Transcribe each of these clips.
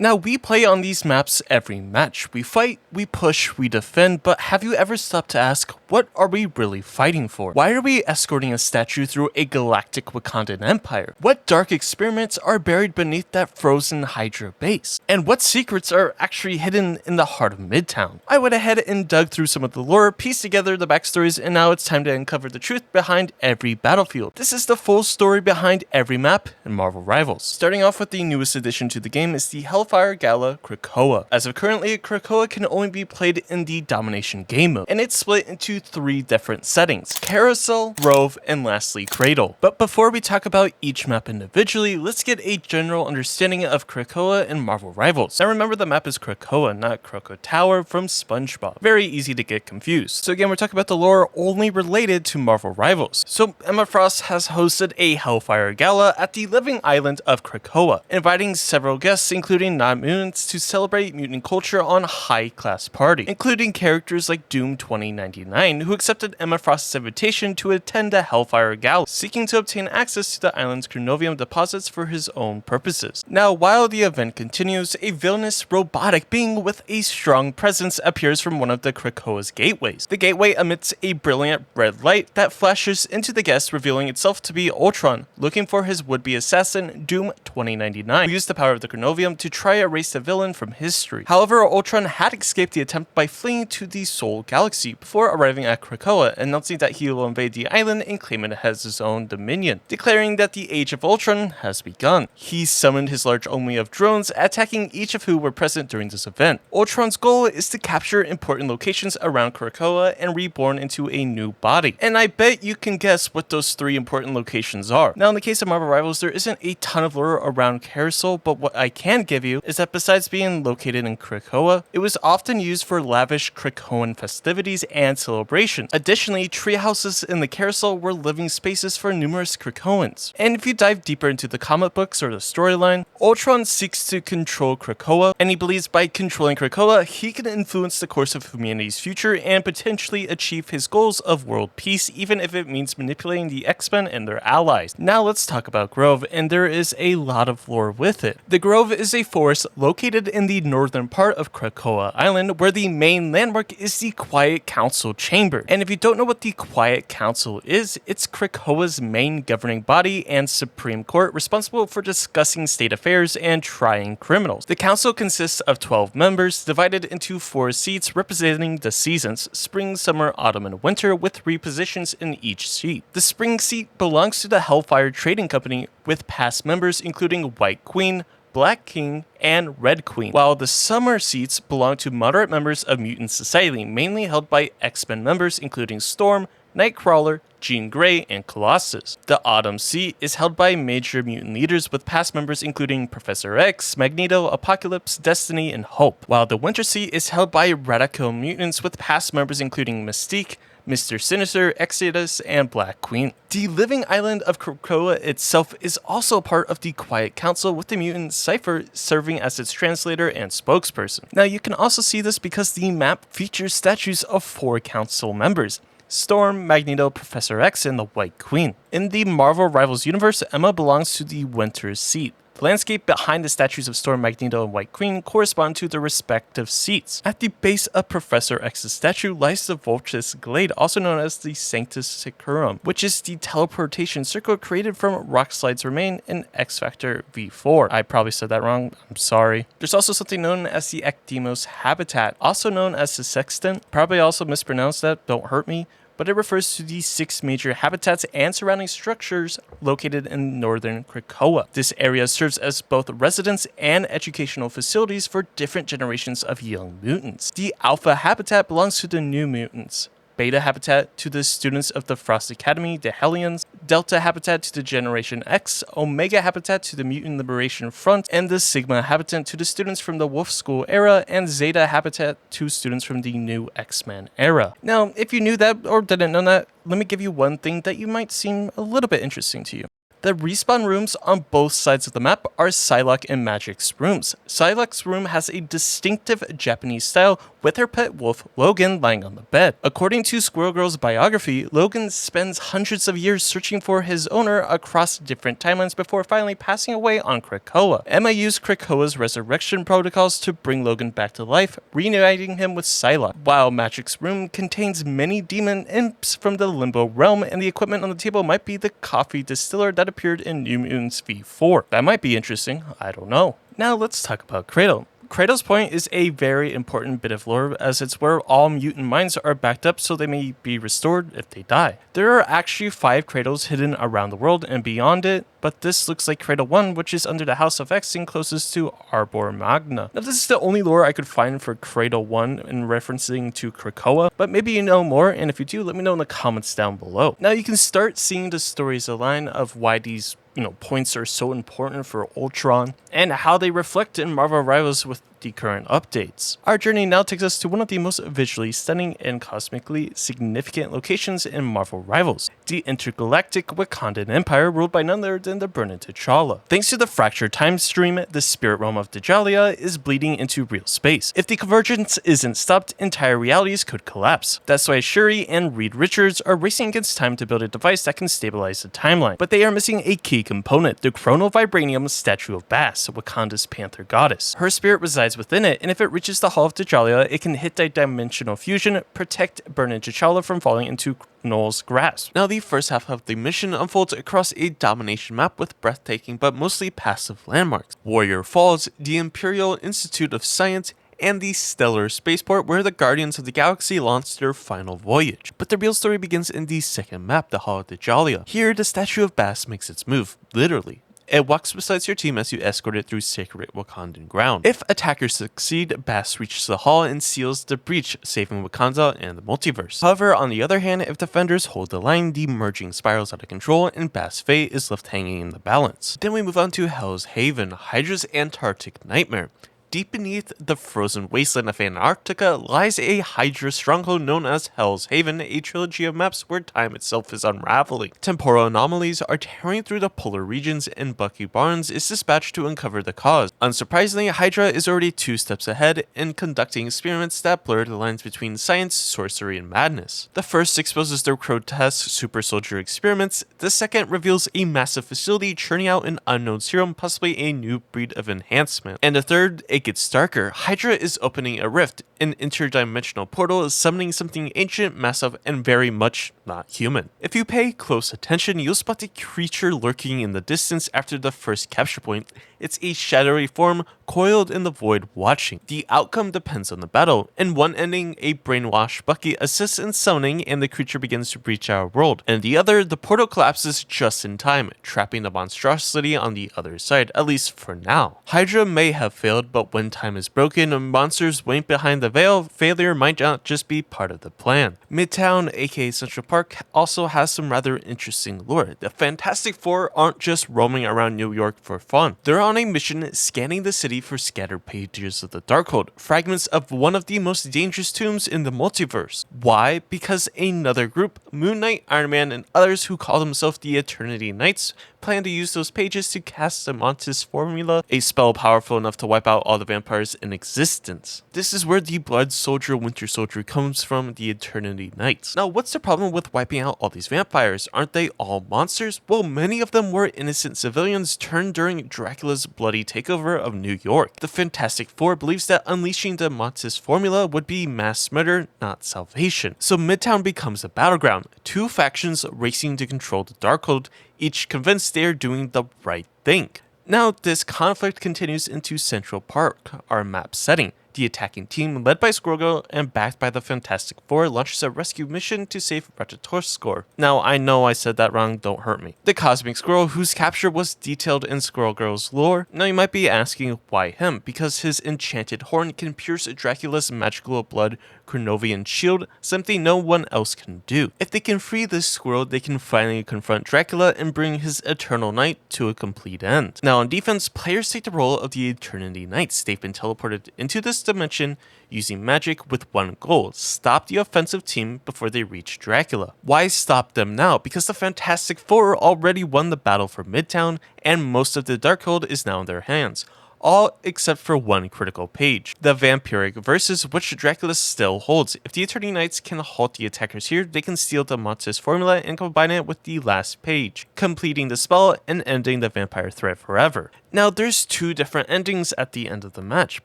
Now, we play on these maps every match. We fight, we push, we defend, but have you ever stopped to ask, what are we really fighting for? Why are we escorting a statue through a galactic Wakandan empire? What dark experiments are buried beneath that frozen Hydra base? And what secrets are actually hidden in the heart of MIDTOWN? I went ahead and dug through some of the lore, pieced together the backstories, and now it's time to uncover the truth behind every battlefield. This is the full story behind every map in Marvel Rivals. Starting off with the newest addition to the game is the Hellfire Gala Krakoa. As of currently, Krakoa can only be played in the Domination game mode, and it's split into 3 different settings: Carousel, Rove, and lastly Cradle. But before we talk about each map individually, let's get a general understanding of Krakoa and Marvel Rivals. Now remember, the map is Krakoa, not Krakoa Tower from SpongeBob. Very easy to get confused. So again, we're talking about the lore only related to Marvel Rivals. So Emma Frost has hosted a Hellfire Gala at the living island of Krakoa, inviting several guests including non-mutants to celebrate mutant culture on a high-class party, including characters like Doom 2099, who accepted Emma Frost's invitation to attend the Hellfire Gala, seeking to obtain access to the island's chronovium deposits for his own purposes. Now, while the event continues, a villainous robotic being with a strong presence appears from one of the Krakoa's gateways. The gateway emits a brilliant red light that flashes into the guest, revealing itself to be Ultron, looking for his would-be assassin, Doom 2099, who used the power of the chronovium to try erase the villain from history. However, Ultron had escaped the attempt by fleeing to the Soul Galaxy before arriving at Krakoa, announcing that he will invade the island and claim it as his own dominion, declaring that the Age of Ultron has begun. He summoned his large army of drones, attacking each of who were present during this event. Ultron's goal is to capture important locations around Krakoa and reborn into a new body. And I bet you can guess what those 3 important locations are. Now, in the case of Marvel Rivals, there isn't a ton of lore around Carousel, but what I can give you is that besides being located in Krakoa, it was often used for lavish Krakoan festivities and celebrations. Additionally, treehouses in the Carousel were living spaces for numerous Krakoans. And if you dive deeper into the comic books or the storyline, Ultron seeks to control Krakoa, and he believes by controlling Krakoa, he can influence the course of humanity's future and potentially achieve his goals of world peace, even if it means manipulating the X-Men and their allies. Now let's talk about Grove, and there is a lot of lore with it. The Grove is a forest located in the northern part of Krakoa Island, where the main landmark is the Quiet Council Chamber. And if you don't know what the Quiet Council is, it's Krakoa's main governing body and Supreme Court, responsible for discussing state affairs and trying criminals. The council consists of 12 members, divided into 4 seats representing the seasons: spring, summer, autumn, and winter, with 3 positions in each seat. The spring seat belongs to the Hellfire Trading Company, with past members including White Queen, Black King, and Red Queen, while the summer seats belong to moderate members of Mutant Society, mainly held by X-Men members including Storm, Nightcrawler, Jean Grey, and Colossus. The autumn seat is held by major mutant leaders with past members including Professor X, Magneto, Apocalypse, Destiny, and Hope, while the winter seat is held by radical mutants with past members including Mystique, Mr. Sinister, Exodus, and Black Queen. The living island of Krakoa itself is also part of the Quiet Council, with the mutant Cypher serving as its translator and spokesperson. Now, you can also see this because the map features statues of 4 council members: Storm, Magneto, Professor X, and the White Queen. In the Marvel Rivals universe, Emma belongs to the winter seat. The landscape behind the statues of Storm, Magneto, and White Queen correspond to their respective seats. At the base of Professor X's statue lies the Vultus Glade, also known as the SANCTUM, which is the teleportation circle created from Rockslide's remain in X Factor V4. I probably said that wrong, I'm sorry. There's also something known as the Ecdemos habitat, also known as the Sextant. Probably also mispronounced that, don't hurt me, but it refers to the 6 major habitats and surrounding structures located in northern Krakoa. This area serves as both residence and educational facilities for different generations of young mutants. The Alpha habitat belongs to the New Mutants, Beta habitat to the students of the Frost Academy, the Hellions, Delta habitat to the Generation X, Omega habitat to the Mutant Liberation Front, and the Sigma habitat to the students from the Wolf School era, and Zeta habitat to students from the New X-Men era. Now, if you knew that or didn't know that, let me give you one thing that you might seem a little bit interesting to you. The respawn rooms on both sides of the map are Psylocke and Magic's rooms. Psylocke's room has a distinctive Japanese style with her pet wolf Logan lying on the bed. According to Squirrel Girl's biography, Logan spends hundreds of years searching for his owner across different timelines before finally passing away on Krakoa. Emma used Krakoa's resurrection protocols to bring Logan back to life, reuniting him with Psylocke, while Magic's room contains many demon imps from the Limbo realm, and the equipment on the table might be the coffee distiller that appeared in New Mutants v4. That might be interesting, I don't know. Now let's talk about Cradle. Cradle's Point is a very important bit of lore, as it's where all mutant minds are backed up so they may be restored if they die. There are actually 5 cradles hidden around the world and beyond it, but this looks like Cradle 1, which is under the House of X and closest to Arbor Magna. Now this is the only lore I could find for Cradle 1 in referencing to Krakoa, but maybe you know more, and if you do, let me know in the comments down below. Now you can start seeing the stories align of why these points are so important for Ultron, and how they reflect in Marvel Rivals with the current updates. Our journey now takes us to one of the most visually stunning and cosmically significant locations in Marvel Rivals, the intergalactic Wakandan Empire ruled by none other than the burning T'Challa. Thanks to the fractured time stream, the spirit realm of Djalia is bleeding into real space. If the convergence isn't stopped, entire realities could collapse. That's why Shuri and Reed Richards are racing against time to build a device that can stabilize the timeline, but they are missing a key component, the Chronovibranium Statue of Bass, Wakanda's panther goddess. Her spirit resides within it, and if it reaches the Hall of Djalia, it can hit dimensional fusion, protect burning T'Challa from falling into Null's grasp. Now the first half of the mission unfolds across a domination map with breathtaking but mostly passive landmarks. Warrior Falls, the Imperial Institute of Science, and the stellar spaceport where the Guardians of the Galaxy launched their final voyage. But the real story begins in the second map, the Hall of Djalia. Here, the Statue of Bass makes its move, literally. It walks beside your team as you escort it through sacred Wakandan ground. If attackers succeed, Bass reaches the hall and seals the breach, saving Wakanda and the multiverse. However, on the other hand, if defenders hold the line, the merging spirals out of control and Bass' fate is left hanging in the balance. Then we move on to Hell's Haven, Hydra's Antarctic nightmare. Deep beneath the frozen wasteland of Antarctica lies a Hydra stronghold known as Hell's Haven, a trilogy of maps where time itself is unraveling. Temporal anomalies are tearing through the polar regions, and Bucky Barnes is dispatched to uncover the cause. Unsurprisingly, Hydra is already 2 steps ahead in conducting experiments that blur the lines between science, sorcery, and madness. The first exposes their grotesque super soldier experiments, the second reveals a massive facility churning out an unknown serum, possibly a new breed of enhancement, and the third, it gets darker. Hydra is opening a rift, an interdimensional portal, summoning something ancient, massive, and very much not human. If you pay close attention, you'll spot the creature lurking in the distance after the first capture point. It's a shadowy form coiled in the void watching. The outcome depends on the battle. In one ending, a brainwashed Bucky assists in summoning and the creature begins to breach our world. In the other, the portal collapses just in time, trapping the monstrosity on the other side, at least for now. Hydra may have failed, but when time is broken and monsters wait behind the veil, failure might not just be part of the plan. MIDTOWN, aka Central Park, also has some rather interesting lore. The Fantastic Four aren't just roaming around New York for fun. They're on a mission scanning the city for scattered pages of the Darkhold, fragments of one of the most dangerous tombs in the multiverse. Why? Because another group, Moon Knight, Iron Man, and others who call themselves the Eternity Knights, plan to use those pages to cast the Mantis Formula, a spell powerful enough to wipe out all the vampires in existence. This is where the Blood Soldier Winter Soldier comes from, the Eternity Knights. Now, what's the problem with wiping out all these vampires? Aren't they all monsters? Well, many of them were innocent civilians turned during Dracula's bloody takeover of New York. The Fantastic Four believes that unleashing the Mantis Formula would be mass murder, not salvation. So MIDTOWN becomes a battleground, 2 factions racing to control the Darkhold, each convinced they are doing the right thing. Now, this conflict continues into Central Park, our map setting. The attacking team, led by Squirrel Girl and backed by the Fantastic Four, launches a rescue mission to save Ratatoskor. Now, I know I said that wrong, don't hurt me. The Cosmic Squirrel, whose capture was detailed in Squirrel Girl's lore. Now, you might be asking, why him? Because his enchanted horn can pierce Dracula's magical blood Chronovian shield, something no one else can do. If they can free this squirrel, they can finally confront Dracula and bring his Eternal Night to a complete end. Now, on defense, players take the role of the Eternity Knights. They've been teleported into this dimension using magic with one goal: stop the offensive team before they reach Dracula. Why stop them now? Because the Fantastic Four already won the battle for MIDTOWN, and most of the Darkhold is now in their hands. All except for one critical page, the Vampiric Versus, which Dracula still holds. If the Eternity Knights can halt the attackers here, they can steal the Montes formula and combine it with the last page, completing the spell and ending the vampire threat forever. Now, there's two different endings at the end of the match.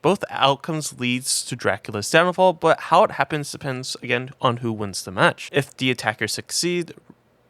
Both outcomes leads to Dracula's downfall, but how it happens depends again on who wins the match. If the attackers succeed,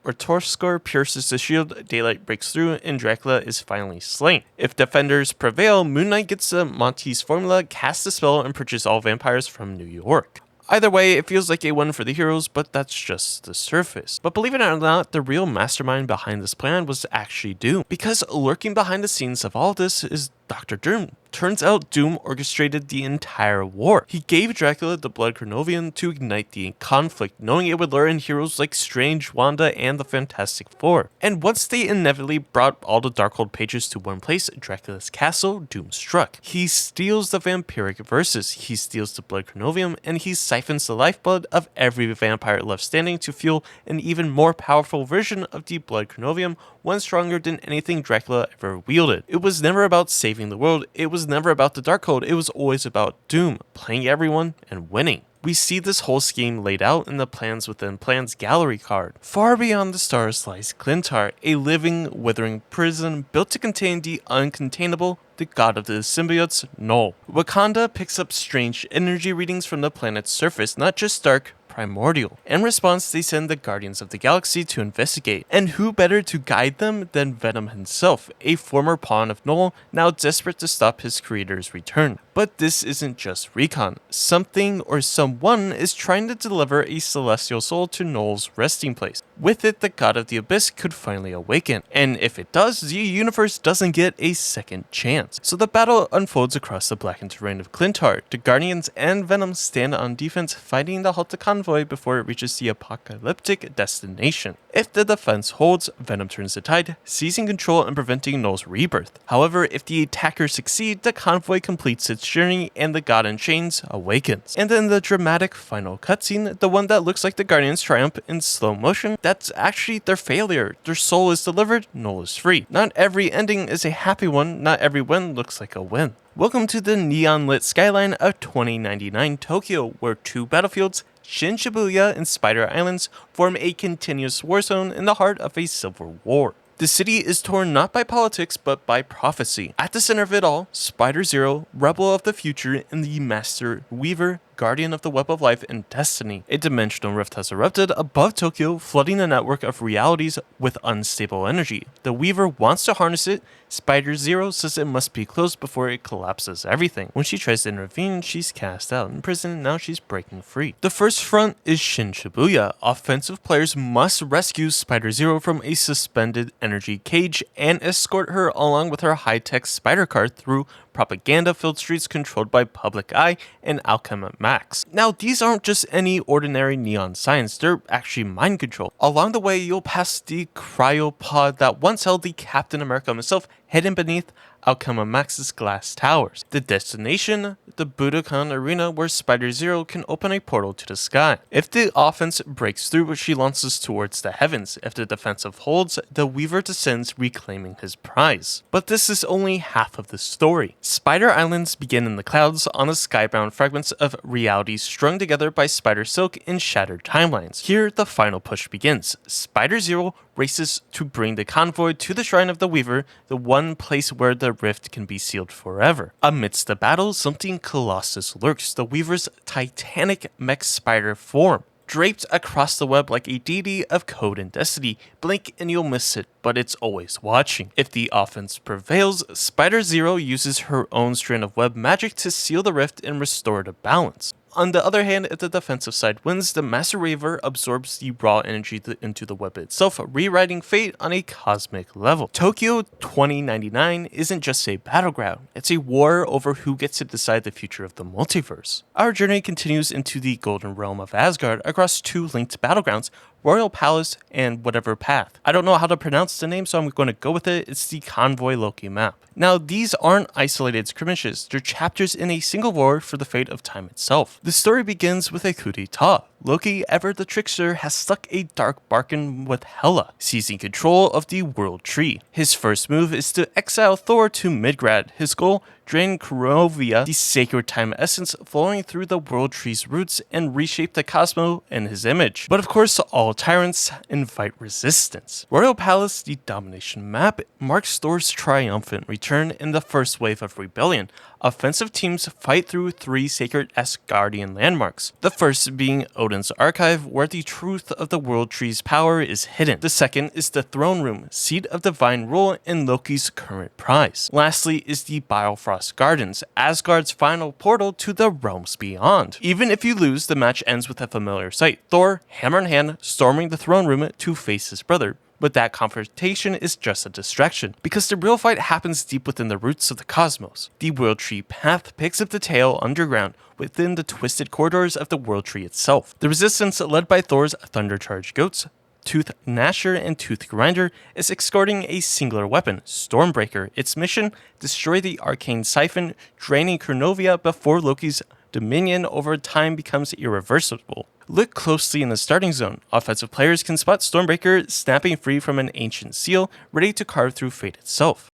Torskor pierces the shield, daylight breaks through, and Dracula is finally slain. If defenders prevail, Moon Knight gets the Montes formula, casts the spell, and purges all vampires from New York. Either way, it feels like a win for the heroes, but that's just the surface. But believe it or not, the real mastermind behind this plan was actually Doom, because lurking behind the scenes of all this is Dr. Doom. Turns out Doom orchestrated the entire war. He gave Dracula the Blood Carnovian to ignite the conflict, knowing it would lure in heroes like Strange, Wanda, and the Fantastic Four. And once they inevitably brought all the Darkhold pages to one place, Dracula's castle, Doom struck. He steals the Vampiric Versus, he steals the Blood Carnovian, and he siphons the lifeblood of every vampire left standing to fuel an even more powerful version of the Blood Carnovian, one stronger than anything Dracula ever wielded. It was never about saving the world, it was never about the Darkhold, it was always about Doom, playing everyone and winning. We see this whole scheme laid out in the Plans Within Plans gallery card. Far beyond the stars lies Clintar, a living, withering prison built to contain the uncontainable, the god of the symbiotes, Null. Wakanda picks up strange energy readings from the planet's surface, not just dark, primordial. In response, they send the Guardians of the Galaxy to investigate. And who better to guide them than Venom himself, a former pawn of Null, now desperate to stop his creator's return. But this isn't just recon. Something or someone is trying to deliver a celestial soul to Null's resting place. With it, the god of the abyss could finally awaken. And if it does, the universe doesn't get a second chance. So the battle unfolds across the blackened terrain of Clintar. The Guardians and Venom stand on defense, fighting the halted convoy before it reaches the apocalyptic destination. If the defense holds, Venom turns the tide, seizing control and preventing Null's rebirth. However, if the attackers succeed, the convoy completes its journey and the god in chains awakens. And then the dramatic final cutscene, the one that looks like the Guardians' triumph in slow motion, that's actually their failure. Their soul is delivered, Null is free. Not every ending is a happy one, not every win looks like a win. Welcome to the neon-lit skyline of 2099 Tokyo, where two battlefields, Shin Shibuya and Spider Islands, form a continuous war zone in the heart of a civil war. The city is torn not by politics, but by prophecy. At the center of it all, Spider-Zero, rebel of the future, and the Master Weaver, guardian of the web of life and destiny. A dimensional rift has erupted above Tokyo, flooding the network of realities with unstable energy. The Weaver wants to harness it. Spider-Zero says it must be closed before it collapses everything. When she tries to intervene, she's cast out in prison, and now she's breaking free. The first front is Shin Shibuya. Offensive players must rescue Spider-Zero from a suspended energy cage and escort her along with her high-tech spider car through propaganda-filled streets controlled by Public Eye and Alchema Max. Now, these aren't just any ordinary neon signs, they're actually mind control. Along the way, you'll pass the cryopod that once held the Captain America himself, hidden beneath Alchema Max's glass towers. The destination, the Budokan Arena, where Spider-Zero can open a portal to the sky. If the offense breaks through, she launches towards the heavens. If the defensive holds, the Weaver descends, reclaiming his prize. But this is only half of the story. Spider Islands begin in the clouds on the skybound fragments of reality strung together by Spider Silk in shattered timelines. Here, the final push begins. Spider-Zero races to bring the convoy to the Shrine of the Weaver, the one place where the rift can be sealed forever. Amidst the battle, something colossus lurks, the Weaver's titanic mech spider form. Draped across the web like a deity of code and destiny, blink and you'll miss it, but it's always watching. If the offense prevails, Spider-Zero uses her own strand of web magic to seal the rift and restore the balance. On the other hand, if the defensive side wins, the Master Waver absorbs the raw energy into the weapon itself, rewriting fate on a cosmic level. Tokyo 2099 isn't just a battleground, it's a war over who gets to decide the future of the multiverse. Our journey continues into the Golden Realm of Asgard across two linked battlegrounds, Royal Palace and whatever path. I don't know how to pronounce the name, so I'm going to go with it. It's the Convoy Loki map. Now, these aren't isolated skirmishes, they're chapters in a single war for the fate of time itself. The story begins with a coup d'etat. Loki, ever the trickster, has struck a dark bargain with Hela, seizing control of the World Tree. His first move is to exile Thor to Midgard. His goal, drain Krakoa, the sacred time essence flowing through the World Tree's roots, and reshape the cosmos in his image. But of course, all tyrants invite resistance. Royal Palace, the domination map, marks Thor's triumphant return in the first wave of rebellion. Offensive teams fight through three sacred Asgardian landmarks. The first being Odin's Archive, where the truth of the World Tree's power is hidden. The second is the Throne Room, seat of divine rule and Loki's current prize. Lastly is the Bifrost Gardens, Asgard's final portal to the realms beyond. Even if you lose, the match ends with a familiar sight: Thor, hammer in hand, storming the Throne Room to face his brother. But that confrontation is just a distraction, because the real fight happens deep within the roots of the cosmos. The World Tree path picks up the tale underground, within the twisted corridors of the World Tree itself. The resistance, led by Thor's thunder-charged goats, Tooth Gnasher and Tooth Grinder, is escorting a singular weapon, Stormbreaker. Its mission, destroy the arcane siphon, draining Krakoa before Loki's dominion over time becomes irreversible. Look closely in the starting zone. Offensive players can spot Stormbreaker snapping free from an ancient seal, ready to carve through fate itself.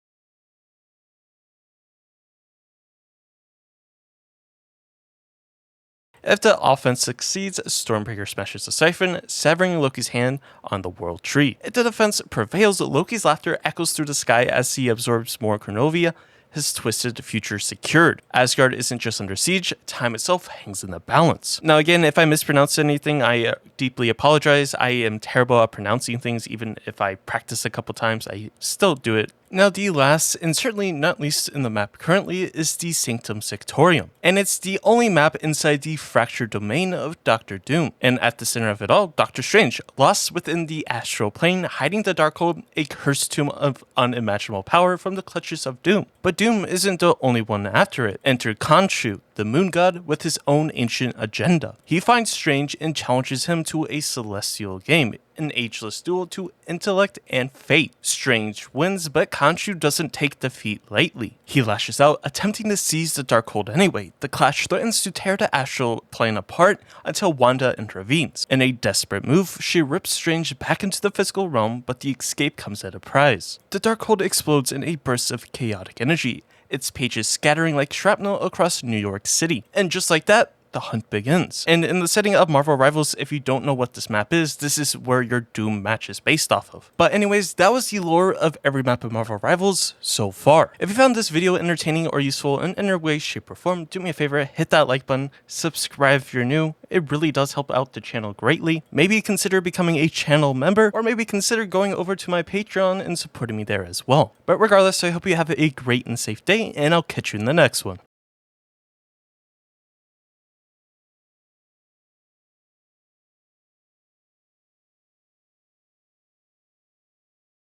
If the offense succeeds, Stormbreaker smashes the siphon, severing Loki's hand on the World Tree. If the defense prevails, Loki's laughter echoes through the sky as he absorbs more Krakoa, his twisted future secured. Asgard isn't just under siege, time itself hangs in the balance. Now again, if I mispronounce anything, I deeply apologize. I am terrible at pronouncing things. Even if I practice a couple times, I still do it. Now the last, and certainly not least in the map currently, is the Sanctorum, and it's the only map inside the fractured domain of Doctor Doom. And at the center of it all, Doctor Strange, lost within the astral plane, hiding the Darkhold, a cursed tomb of unimaginable power from the clutches of Doom. But Doom isn't the only one after it. Enter Khonshu, the moon god, with his own ancient agenda. He finds Strange and challenges him to a celestial game, an ageless duel to intellect and fate. Strange wins, but Khonshu doesn't take defeat lightly. He lashes out, attempting to seize the Darkhold anyway. The clash threatens to tear the astral plane apart until Wanda intervenes. In a desperate move, she rips Strange back into the physical realm, but the escape comes at a price. The Darkhold explodes in a burst of chaotic energy, its pages scattering like shrapnel across New York City. And just like that, the hunt begins. And in the setting of Marvel Rivals, if you don't know what this map is, this is where your Doom match is based off of. But anyways, that was the lore of every map of Marvel Rivals so far. If you found this video entertaining or useful in any way, shape, or form, do me a favor, hit that like button, subscribe if you're new. It really does help out the channel greatly. Maybe consider becoming a channel member, or maybe consider going over to my Patreon and supporting me there as well. But regardless, I hope you have a great and safe day, and I'll catch you in the next one.